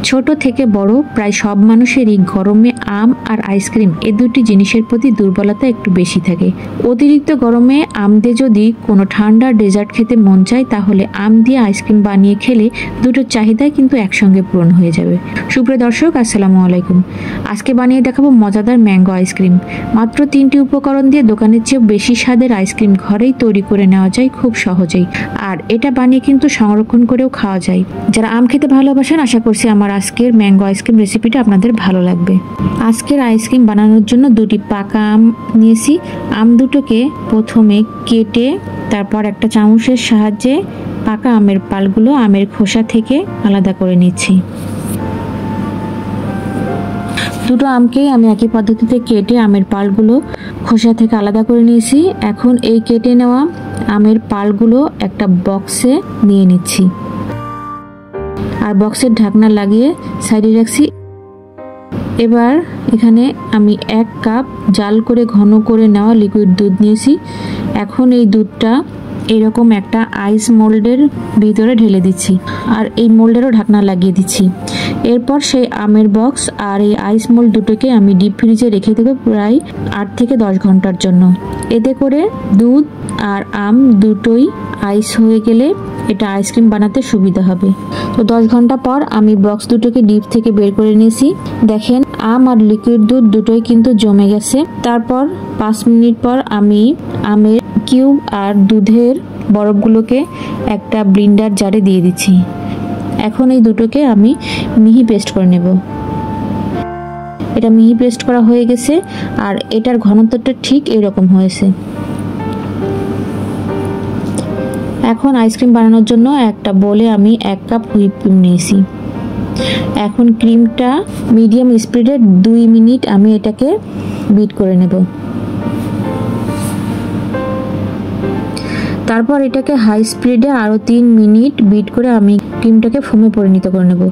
ছোট থেকে বড় প্রায় সব মানুষেরই গরমে আম আর আইসক্রিম এই দুটি জিনিসের প্রতি দুর্বলতা একটু বেশি থাকে। অতিরিক্ত গরমে আম দিয়ে যদি কোনো ঠান্ডা ডেজার্ট খেতে মন চায় তাহলে আম দিয়ে আইসক্রিম বানিয়ে খেলে দুটোর চাহিদাই কিন্তু একসঙ্গে পূরণ হয়ে যাবে। সুপ্রিয় দর্শক, আসসালামু আলাইকুম। আজকে বানিয়ে দেখাবো মজাদার ম্যাঙ্গো আইসক্রিম। মাত্র 3টি উপকরণ দিয়ে দোকানের চেয়ে বেশি স্বাদের আইসক্রিম ঘরেই তৈরি করে নেওয়া যায় খুব সহজেই। আর এটা বানিয়ে কিন্তু সংরক্ষণ করেও খাওয়া যায়। যারা আম খেতে ভালোবাসেন, আশা করছি আমার আজকের ম্যাঙ্গো আইসক্রিম রেসিপিটা আপনাদের ভালো লাগবে। আজকের আইসক্রিম বানানোর জন্য 2টি পাকা আম নিয়েছি। আম দুটোকে প্রথমে কেটে তারপর একটা চামচের সাহায্যে পাকা আমের পালগুলো আমের খোসা থেকে আলাদা করে নিচ্ছি। দুটো আমকেই আমি একই পদ্ধতিতে কেটে আমের পালগুলো খোসা থেকে আলাদা করে নিয়েছি। এখন এই কেটে নেওয়া আমের পালগুলো একটা বক্সে নিয়ে নিচ্ছি আর বক্সের ঢাকনা লাগিয়ে সাইডে রাখছি। এবার এখানে আমি 1 কাপ জাল করে ঘন করে নেওয়া লিকুইড দুধ নিয়েছি। এখন এই দুধটা এরকম একটা আইস মোল্ডের ভিতরে ঢেলে দিচ্ছি আর এই মোল্ডেরও ঢাকনা লাগিয়ে দিচ্ছি। এরপর সেই আমের বক্স আর এই আইস মোল্ড দুটোকে আমি ডিপ ফ্রিজে রেখে দেবো প্রায় 8 থেকে 10 ঘন্টার জন্য। এতে করে দুধ আর আম দুটোই আইস হয়ে গেলে এটা আইসক্রিম বানাতে সুবিধা হবে। তো 10 ঘন্টা পর আমি বক্স দুটোকে ডিপ থেকে বের করে নিয়েছি। দেখেন আম আর লিকুইড দুধ দুটোই কিন্তু জমে গেছে। তারপর 5 মিনিট পর আমি আমের কিউব আর দুধের বরফগুলোকে একটা ব্লেন্ডার জারে দিয়ে দিচ্ছি। এখন এই দুটোকে আমি মিহি পেস্ট করে নেব। এটা মিহি পেস্ট করা হয়ে গেছে আর এটার ঘনত্বটা ঠিক এরকম হয়েছে। এখন আইসক্রিম বানানোর জন্য একটা বোলে আমি 1 কাপ হুইপ ক্রিম নিয়েছি। এখন ক্রিমটা মিডিয়াম স্পিডে 2 মিনিট আমি এটাকে বিট করে নেব। তারপর এটাকে হাই স্পিডে আরো 3 মিনিট বিট করে আমি ক্রিমটাকে ফোমে পরিণত করে নেব।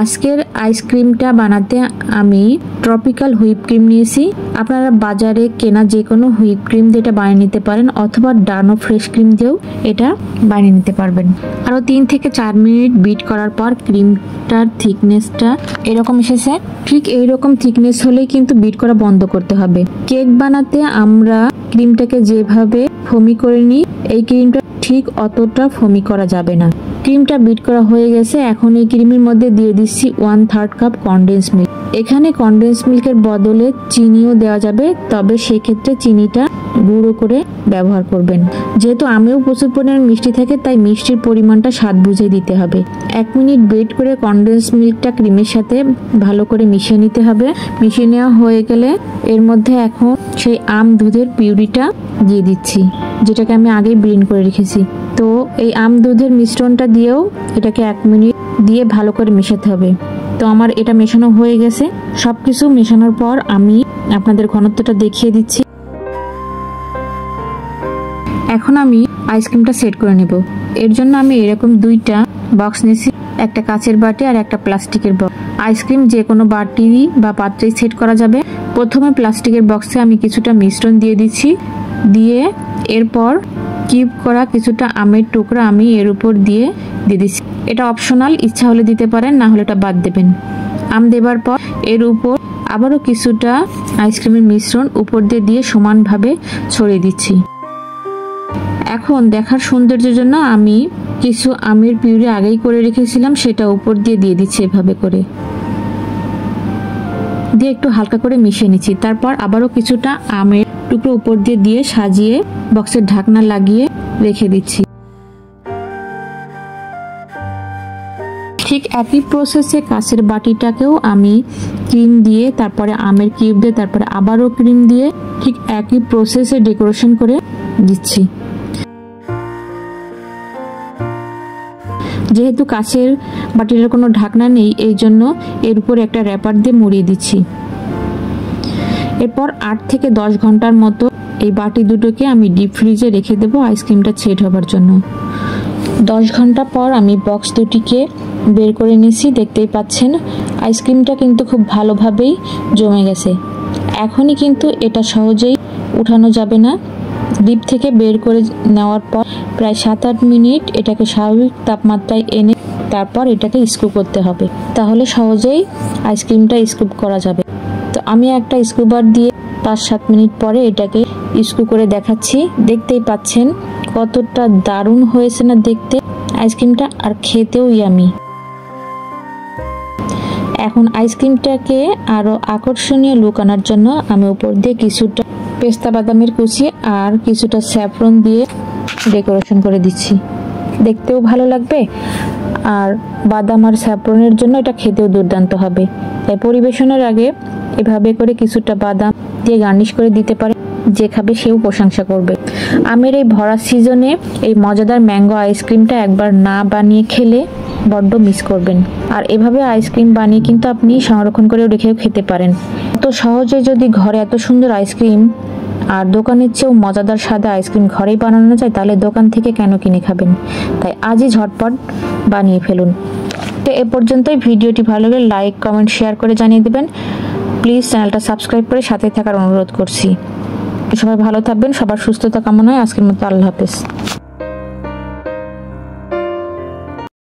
আজকের আইসক্রিমটা বানাতে আমি ট্রপিক্যাল হুইপ ক্রিম নিয়েছি। আপনারা বাজারে কেনা যে কোনো হুইপ ক্রিম দিয়ে এটা বানিয়ে নিতে পারেন অথবা ডানো ফ্রেশ ক্রিম দিয়েও এটা বানিয়ে নিতে পারবেন। আরো 3 থেকে 4 মিনিট বিট করার পর ক্রিমটার থিকনেসটা এরকম এসেছে। ঠিক এইরকম থিকনেস হলেই কিন্তু বিট করা বন্ধ করতে হবে। কেক বানাতে আমরা ক্রিমটাকে যেভাবে ফোমি করে নিই, এই ক্রিমটা ঠিক অতটা ফোমি করা যাবে না। ক্রিমটা বিট করা হয়ে গেছে। এখন এই ক্রিমের মধ্যে দিয়ে দিচ্ছি 1/3 কাপ কনডেন্স মিল্ক। এখানে কনডেন্স মিল্কের বদলে চিনিও দেওয়া যাবে, তবে সেক্ষেত্রে চিনিটা গুঁড়ো করে ব্যবহার করবেন। যেহেতু আমেও প্রচুর পরিমাণে মিষ্টি থাকে তাই মিষ্টির পরিমাণটা স্বাদ বুঝে দিতে হবে। 1 মিনিট ওয়েট করে কনডেন্স মিল্কটা ক্রিমের সাথে ভালো করে মিশিয়ে নিতে হবে। মিশিয়ে নেওয়া হয়ে গেলে এর মধ্যে এখন সেই আম দুধের পিউরিটা দিয়ে দিচ্ছি, যেটাকে আমি আগেই ব্লেন্ড করে রেখেছি। তো এই আম দুধের মিশ্রণটা দিয়েও এটাকে 1 মিনিট দিয়ে ভালো করে মেশাতে হবে। তো আমার এটা মেশানো হয়ে গেছে। সবকিছু মেশানোর পর আমি আপনাদের ঘনত্বটা দেখিয়ে দিচ্ছি। এখন আমি আইসক্রিমটা সেট করে নেব। এর জন্য আমি এরকম 2টা বক্স নিয়েছি, একটা কাচের বাটি আর একটা প্লাস্টিকের বক্স। আইসক্রিম যে কোনো বাটি বা পাত্রেই সেট করা যাবে। প্রথমে প্লাস্টিকের বক্সে আমি কিছুটা মিশ্রণ দিয়ে দিচ্ছি, দিয়ে এরপর কিউব করা কিছুটা আমের টুকরা আমি এর উপর দিয়ে দিচ্ছি। এটা অপশনাল, ইচ্ছা হলে দিতে পারেন, না হলে এটা বাদ দেবেন। আম দেবার পর এর উপর আবারও কিছুটা আইসক্রিমের মিশ্রণ উপর দিয়ে সমানভাবে ছড়িয়ে দিচ্ছি। এখন দেখার সৌন্দর্যের জন্য আমি কিছু আমের পিউরি আগেই করে রেখেছিলাম, সেটা উপর দিয়ে দিচ্ছি এভাবে করে, দিয়ে একটু হালকা করে মিশিয়ে নিচ্ছি। তারপর আবারও কিছুটা আমের টুকরো উপর দিয়ে সাজিয়ে বক্সের ঢাকনা লাগিয়ে রেখে দিচ্ছি। ঠিক একই প্রসেসে কাঁচের বাটিটাকেও আমি ক্রিম দিয়ে তারপরে আমের কিউব দিয়ে তারপরে আবারও ক্রিম দিয়ে ঠিক একই প্রসেসে ডেকোরেশন করে দিচ্ছি। যেহেতু কাঁচের বাটির কোনো ঢাকনা নেই, এই জন্য এর উপর একটা র্যাপার দিয়ে মুড়িয়ে দিচ্ছি। এরপর 8 থেকে 10 ঘন্টার মতো এই বাটি দুটোকে আমি ডিপ ফ্রিজে রেখে দেবো আইসক্রিমটা সেট হবার জন্য। 10 ঘন্টা পর আমি বক্স দুটিকে বের করে নিয়েছি। দেখতেই পাচ্ছেন আইসক্রিমটা কিন্তু খুব ভালোভাবেই জমে গেছে। এখনই কিন্তু এটা সহজেই উঠানো যাবে না। ডিপ থেকে বের করে নেওয়ার পর প্রায় 7-8 মিনিট এটাকে স্বাভাবিক তাপমাত্রায় এনে তারপর এটাকে স্কুপ করতে হবে, তাহলে সহজেই আইসক্রিমটা স্কুপ করা যাবে। তো আমি একটা স্কুবার দিয়ে 5-7 মিনিট পরে এটাকে স্কুপ করে দেখাচ্ছি। দেখতেই পাচ্ছেন কতটা দারুণ হয়েছে না দেখতে আইসক্রিমটা, আর খেতেও ইয়ামি। এখন আইসক্রিমটাকে আরো আকর্ষণীয় লুক আনার জন্য আমি উপর দিয়ে কিছুটা পেস্তা বাদামের কুচি আর কিছুটা স্যাফরন দিয়ে ডেকোরেশন করে দিচ্ছি। দেখতেও ভালো লাগবে, আর বাদাম আর স্যাফরনের জন্য এটা খেতেও দুর্দান্ত হবে। তাই পরিবেশনের আগে এভাবে করে কিছুটা বাদাম দিয়ে গার্নিশ করে দিতে পারে, যে খাবে সেও প্রশংসা করবে। আমের এই ভরা সিজনে এই মজাদার ম্যাঙ্গো আইসক্রিমটা একবার না বানিয়ে খেলে বড্ড মিস করবেন। আর এভাবে আইসক্রিম বানিয়ে কিন্তু আপনি সংরক্ষণ করেও রেখেও খেতে পারেন। তো সহজে যদি ঘরে এত সুন্দর আইসক্রিম আর দোকানের চেয়েও মজাদার সাদা আইসক্রিম ঘরেই বানানো যায়, তাহলে দোকান থেকে কেন কিনে খাবেন? তাই আজই ঝটপট বানিয়ে ফেলুন। তো এ পর্যন্তই। ভিডিওটি ভালো লাগলে লাইক, কমেন্ট, শেয়ার করে জানিয়ে দেবেন। প্লিজ চ্যানেলটা সাবস্ক্রাইব করে সাথে থাকার অনুরোধ করছি। সবাই ভালো থাকবেন, সবার সুস্থতা কামনায় আজকের মতো আল্লাহ হাফেজ।